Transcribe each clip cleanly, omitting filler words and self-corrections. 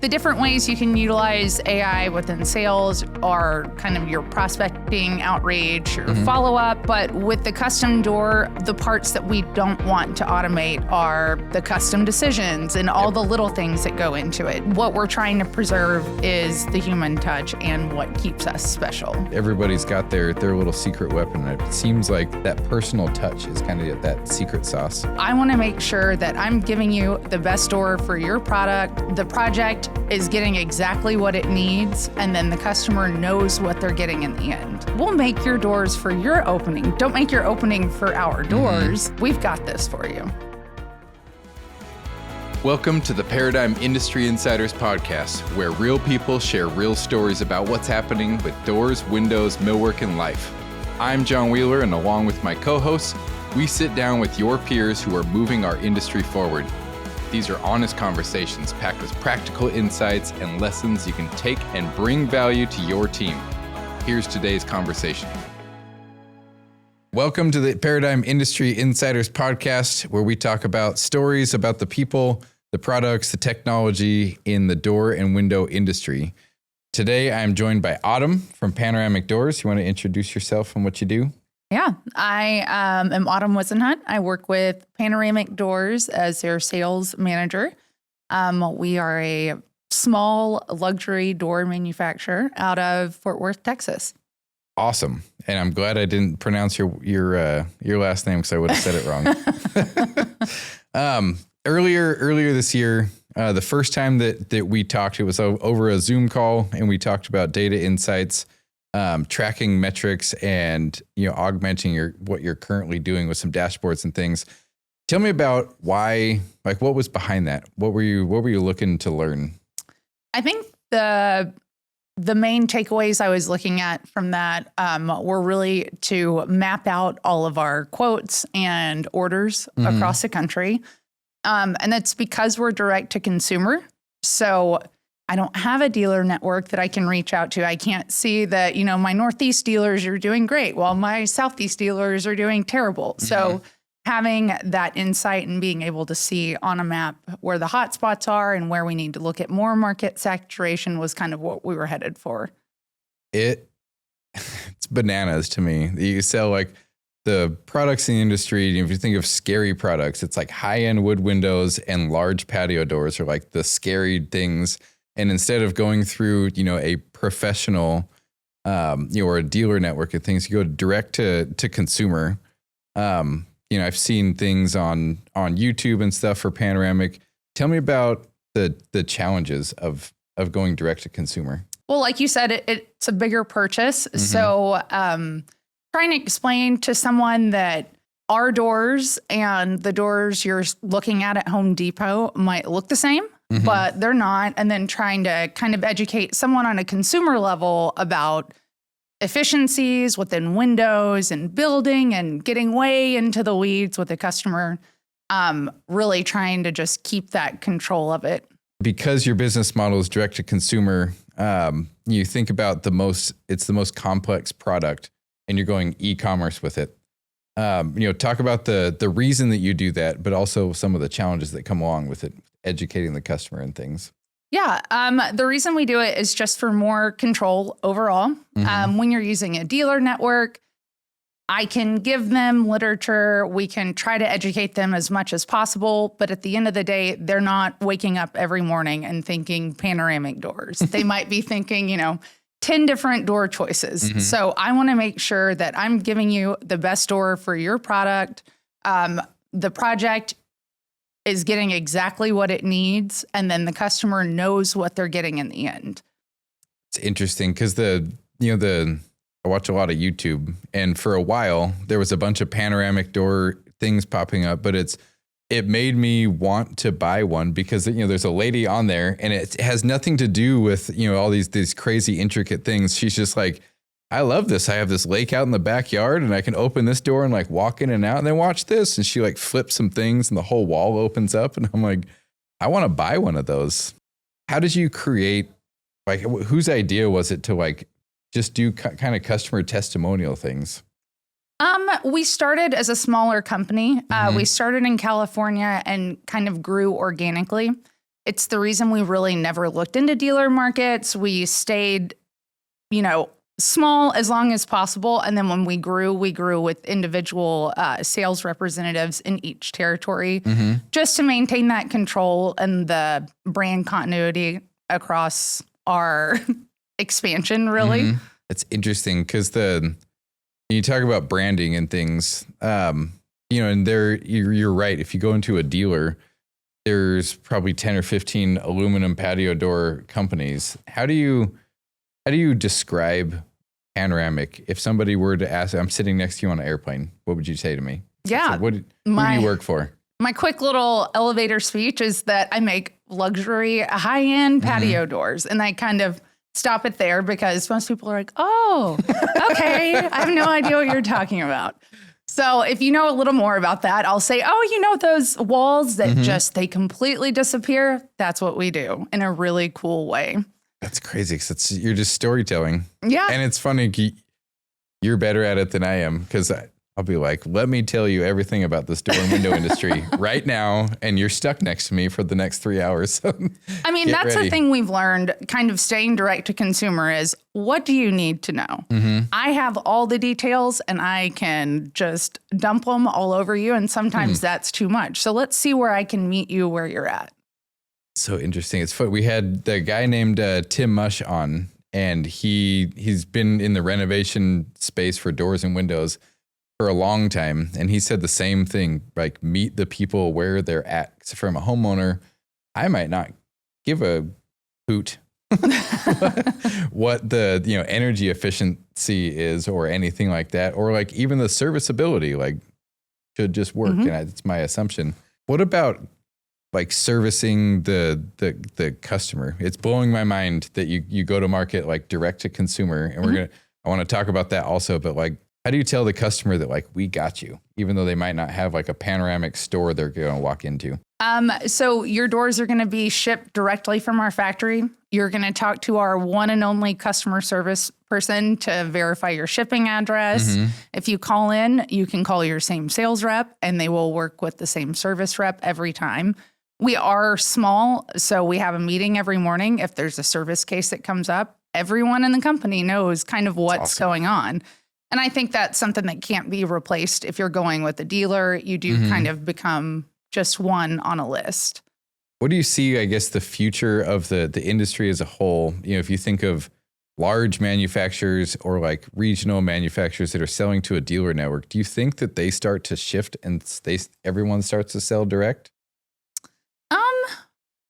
The different ways you can utilize AI within sales are kind of your prospecting outreach, your follow-up. But with the custom door, the parts that we don't want to automate are the custom decisions and all the little things that go into it. What we're trying to preserve is the human touch and what keeps us special. Everybody's got their little secret weapon. It seems like that personal touch is kind of that secret sauce. I want to make sure that I'm giving you the best door for your product. The project is getting exactly what it needs, and then the customer knows what they're getting in the end. We'll make your doors for your opening. Don't make your opening for our doors. We've got this for you. Welcome to the Paradigm Industry Insiders podcast, where real people share real stories about what's happening with doors, windows, millwork, and life. I'm John Wheeler, and along with my co-hosts, we sit down with your peers who are moving our industry forward. These are honest conversations packed with practical insights and lessons you can take and bring value to your team. Here's today's conversation. Welcome to the Paradigm Industry Insiders podcast, where we talk about stories about the people, the products, the technology in the door and window industry. Today, I'm joined by Autumn from Panoramic Doors. You want to introduce yourself and what you do? Yeah, I am Autumn Whisenhunt. I work with Panoramic Doors as their sales manager. We are a small luxury door manufacturer out of Fort Worth, Texas. Awesome. And I'm glad I didn't pronounce your last name because I would have said it wrong. Earlier this year, the first time that we talked, it was over a Zoom call, and we talked about data insights, tracking metrics, and augmenting what you're currently doing with some dashboards and things. Tell me about why, what was behind that? What were you looking to learn? I think the main takeaways I was looking at from that were really to map out all of our quotes and orders across the country. And that's because we're direct to consumer. So I don't have a dealer network that I can reach out to. I can't see that, my Northeast dealers are doing great while my Southeast dealers are doing terrible. So having that insight and being able to see on a map where the hot spots are and where we need to look at more market saturation was kind of what we were headed for. It's bananas to me. You sell the products in the industry. If you think of scary products, it's like high-end wood windows and large patio doors are like the scary things. And instead of going through, a professional, or a dealer network of things, you go direct to consumer. I've seen things on YouTube and stuff for Panoramic. Tell me about the challenges of going direct to consumer. Well, like you said, it's a bigger purchase. So trying to explain to someone that our doors and the doors you're looking at Home Depot might look the same, but they're not. And then trying to kind of educate someone on a consumer level about efficiencies within windows and building and getting way into the weeds with the customer, really trying to just keep that control of it. Because your business model is direct to consumer, you think about it's the most complex product, and you're going e-commerce with it. Talk about the reason that you do that, but also some of the challenges that come along with it, educating the customer and things. Yeah. The reason we do it is just for more control overall. When you're using a dealer network, I can give them literature. We can try to educate them as much as possible. But at the end of the day, they're not waking up every morning and thinking Panoramic Doors. They might be thinking, 10 different door choices. So I want to make sure that I'm giving you the best door for your product. The project is getting exactly what it needs, and then the customer knows what they're getting in the end. It's interesting because I watch a lot of YouTube, and for a while there was a bunch of panoramic door things popping up, but it made me want to buy one because there's a lady on there, and it has nothing to do with all these crazy intricate things. She's just like, I love this. I have this lake out in the backyard, and I can open this door and walk in and out, and then watch this. And she flips some things, and the whole wall opens up. And I'm like, I want to buy one of those. How did you create? Whose idea was it to just do kind of customer testimonial things? We started as a smaller company. We started in California and kind of grew organically. It's the reason we really never looked into dealer markets. We stayed, small as long as possible. And then when we grew with individual sales representatives in each territory just to maintain that control and the brand continuity across our expansion, really. It's interesting because you talk about branding and things, and you're right. If you go into a dealer, there's probably 10 or 15 aluminum patio door companies. How do you describe Panoramic? If somebody were to ask, I'm sitting next to you on an airplane, what would you say to me? Yeah. Who do you work for? My quick little elevator speech is that I make luxury, high-end patio doors. And I kind of stop it there because most people are like, oh, okay. I have no idea what you're talking about. So if you know a little more about that, I'll say, those walls that they completely disappear. That's what we do in a really cool way. That's crazy because you're just storytelling. Yeah. And it's funny. You're better at it than I am because I'll be like, let me tell you everything about this door and window industry right now. And you're stuck next to me for the next 3 hours. I mean, that's the thing we've learned kind of staying direct to consumer is what do you need to know? I have all the details and I can just dump them all over you. And sometimes that's too much. So let's see where I can meet you where you're at. So interesting. It's fun. We had the guy named Tim Mush on, and he's been in the renovation space for doors and windows for a long time. And he said the same thing, like meet the people where they're at. So from a homeowner, I might not give a hoot what the energy efficiency is or anything like that, or like even the serviceability, like should just work. And it's my assumption. What about like servicing the customer? It's blowing my mind that you go to market like direct to consumer, and I want to talk about that also, but like, how do you tell the customer that like, we got you, even though they might not have like a panoramic store they're going to walk into? So your doors are going to be shipped directly from our factory. You're going to talk to our one and only customer service person to verify your shipping address. If you call in, you can call your same sales rep and they will work with the same service rep every time. We are small, so we have a meeting every morning. If there's a service case that comes up, everyone in the company knows kind of what's going on. And I think that's something that can't be replaced. If you're going with a dealer, you do kind of become just one on a list. What do you see, I guess, the future of the industry as a whole? If you think of large manufacturers or like regional manufacturers that are selling to a dealer network, do you think that they start to shift and everyone starts to sell direct?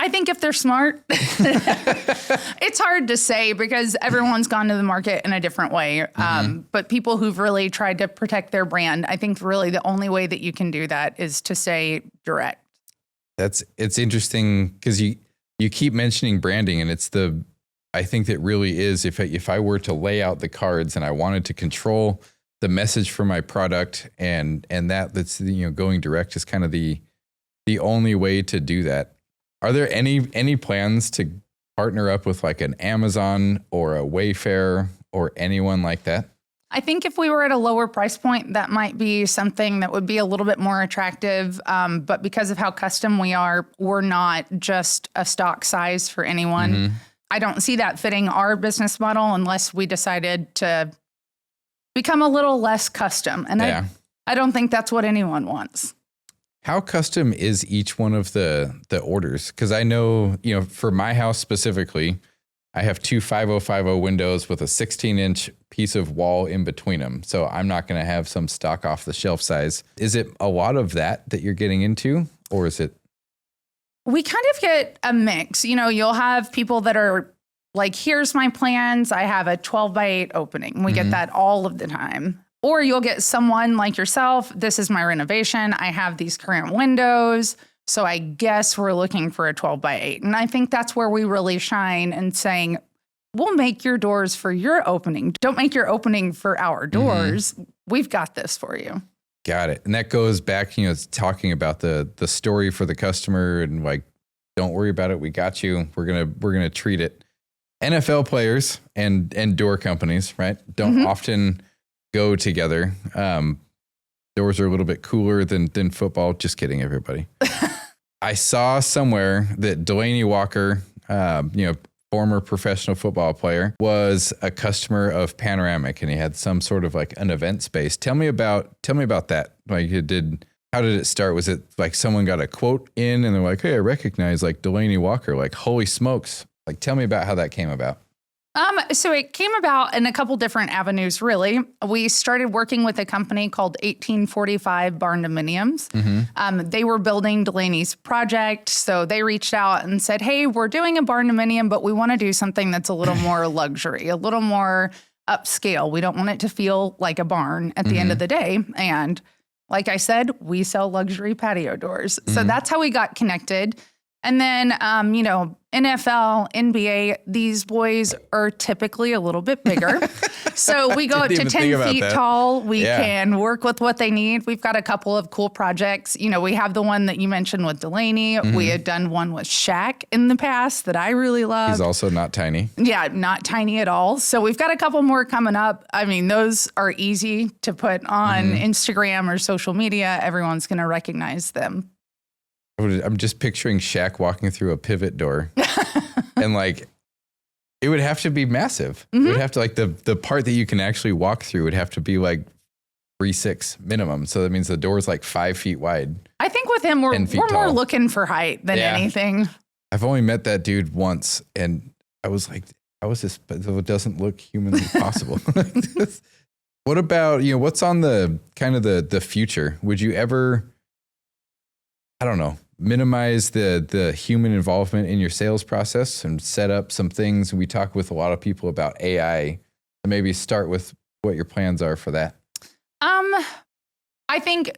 I think if they're smart, it's hard to say because everyone's gone to the market in a different way. But people who've really tried to protect their brand, I think really the only way that you can do that is to stay direct. It's interesting because you keep mentioning branding, and I think that really is if I were to lay out the cards and I wanted to control the message for my product and that's going direct is kind of the only way to do that. Are there any plans to partner up with like an Amazon or a Wayfair or anyone like that? I think if we were at a lower price point, that might be something that would be a little bit more attractive. But because of how custom we are, we're not just a stock size for anyone. I don't see that fitting our business model unless we decided to become a little less custom. And I don't think that's what anyone wants. How custom is each one of the orders? Because I know, for my house specifically, I have two 5050 windows with a 16-inch piece of wall in between them. So I'm not going to have some stock off the shelf size. Is it a lot of that you're getting into, or is it? We kind of get a mix. You'll have people that are like, here's my plans. I have a 12x8 opening. We get that all of the time. Or you'll get someone like yourself. This is my renovation. I have these current windows. So I guess we're looking for a 12x8. And I think that's where we really shine and saying, we'll make your doors for your opening. Don't make your opening for our doors. We've got this for you. Got it. And that goes back, it's talking about the story for the customer and like, don't worry about it. We got you. We're going to treat it. NFL players and door companies, right? Don't often go together. Doors are a little bit cooler than football. Just kidding, everybody. I saw somewhere that Delaney Walker, former professional football player, was a customer of Panoramic, and he had some sort of like an event space. Tell me about that. Like, how did it start? Was it like someone got a quote in and they're like, hey, I recognize like Delaney Walker, like, holy smokes. Like, tell me about how that came about. So it came about in a couple different avenues, really. We started working with a company called 1845 Barndominiums. They were building Delaney's project. So they reached out and said, hey, we're doing a barndominium, but we want to do something that's a little more luxury, a little more upscale. We don't want it to feel like a barn at the end of the day. And like I said, we sell luxury patio doors. So that's how we got connected. And then, NFL, NBA, these boys are typically a little bit bigger. So we go up to 10 feet tall. We can work with what they need. We've got a couple of cool projects. We have the one that you mentioned with Delaney. We had done one with Shaq in the past that I really loved. He's also not tiny. Yeah, not tiny at all. So we've got a couple more coming up. I mean, those are easy to put on Instagram or social media. Everyone's going to recognize them. I'm just picturing Shaq walking through a pivot door and like, it would have to be massive. It would have to like the part that you can actually walk through would have to be like 3.6 minimum. So that means the door is like 5 feet wide. I think with him, we're more looking for height than anything. I've only met that dude once and I was like, how is this? But it doesn't look humanly possible. What about, what's on the kind of the future? Would you ever, I don't know, minimize the human involvement in your sales process and set up some things? We talk with a lot of people about AI. So maybe start with what your plans are for that. I think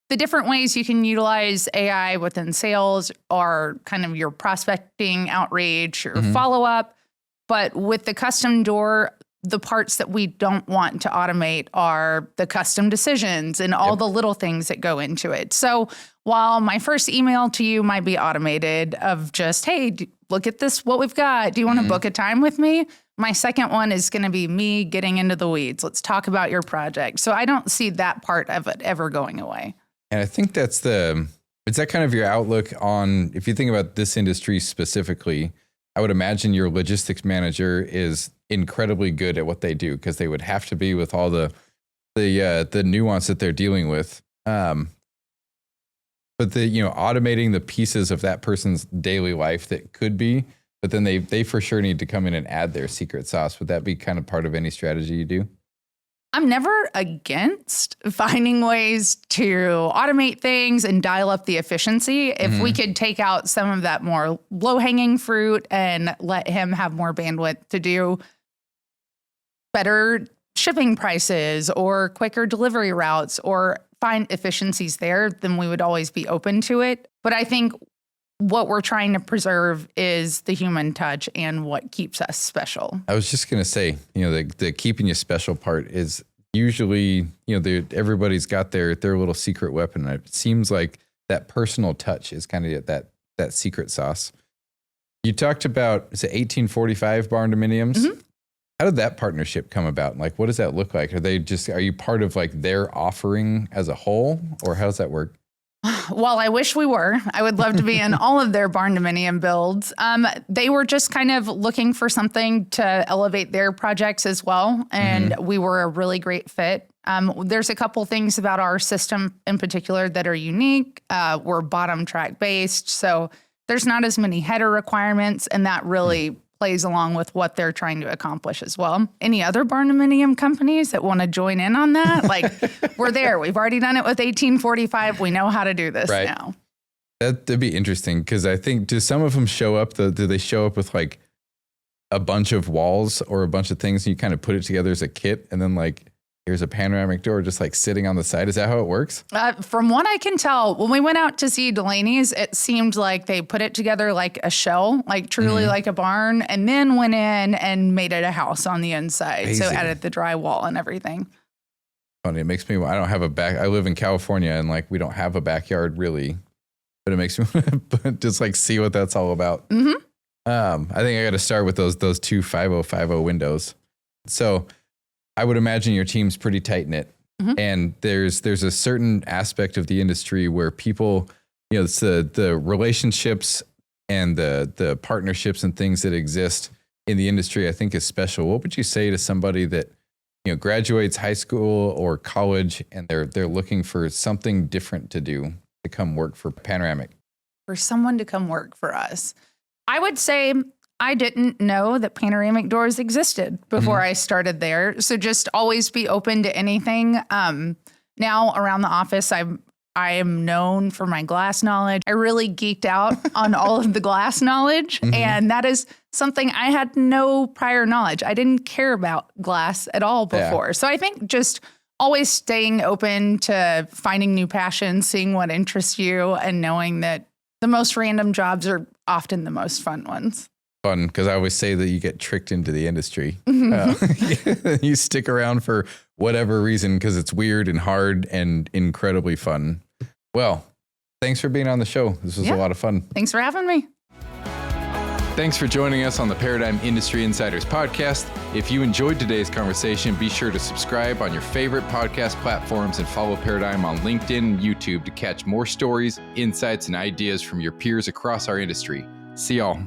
the different ways you can utilize AI within sales are kind of your prospecting outreach, your follow-up. But with the custom door, the parts that we don't want to automate are the custom decisions and all the little things that go into it. So while my first email to you might be automated of just, hey, look at this, what we've got. Do you want to book a time with me? My second one is going to be me getting into the weeds. Let's talk about your project. So I don't see that part of it ever going away. And I think is that kind of your outlook on, if you think about this industry specifically, I would imagine your logistics manager is incredibly good at what they do because they would have to be with all the nuance that they're dealing with. But automating the pieces of that person's daily life that could be, but then they for sure need to come in and add their secret sauce. Would that be kind of part of any strategy you do? I'm never against finding ways to automate things and dial up the efficiency. If we could take out some of that more low-hanging fruit and let him have more bandwidth to do better shipping prices or quicker delivery routes or find efficiencies there, then we would always be open to it. But I think what we're trying to preserve is the human touch and what keeps us special. I was just going to say, the keeping you special part is usually, everybody's got their little secret weapon. It seems like that personal touch is kind of that secret sauce. You talked about, is it 1845 barndominiums? How did that partnership come about? Like, what does that look like? Are you part of like their offering as a whole, or how does that work? Well, I wish we were. I would love to be in all of their barndominium builds. They were just kind of looking for something to elevate their projects as well. And we were a really great fit. There's a couple things about our system in particular that are unique. We're bottom track based, so there's not as many header requirements, and that really plays along with what they're trying to accomplish as well. Any other barndominium companies that want to join in on that? Like, we're there. We've already done it with 1845. We know how to do this now. That'd be interesting because I think, do some of them show up? Do they show up with like a bunch of walls or a bunch of things and you kind of put it together as a kit and then like, here's a panoramic door just like sitting on the side? Is that how it works? From what I can tell, when we went out to see Delaney's, it seemed like they put it together like a shell, like truly like a barn, and then went in and made it a house on the inside. Crazy. So added the drywall and everything. Funny. It makes me, I don't have I live in California and like we don't have a backyard really, but it makes me want to just like see what that's all about. I think I got to start with those two 5050 windows. So I would imagine your team's pretty tight knit, and there's a certain aspect of the industry where people it's the relationships and the partnerships and things that exist in the industry, I think is special. What would you say to somebody that, graduates high school or college and they're looking for something different to do to come work for Panoramic? For someone to come work for us, I would say I didn't know that Panoramic Doors existed before I started there. So just always be open to anything. Now around the office, I am known for my glass knowledge. I really geeked out on all of the glass knowledge. And that is something I had no prior knowledge. I didn't care about glass at all before. Yeah. So I think just always staying open to finding new passions, seeing what interests you, and knowing that the most random jobs are often the most fun ones. Fun, because I always say that you get tricked into the industry. You stick around for whatever reason because it's weird and hard and incredibly fun. Well, thanks for being on the show. This was a lot of fun. Thanks for having me. Thanks for joining us on the Paradigm Industry Insiders podcast. If you enjoyed today's conversation, be sure to subscribe on your favorite podcast platforms and follow Paradigm on LinkedIn and YouTube to catch more stories, insights, and ideas from your peers across our industry. See y'all.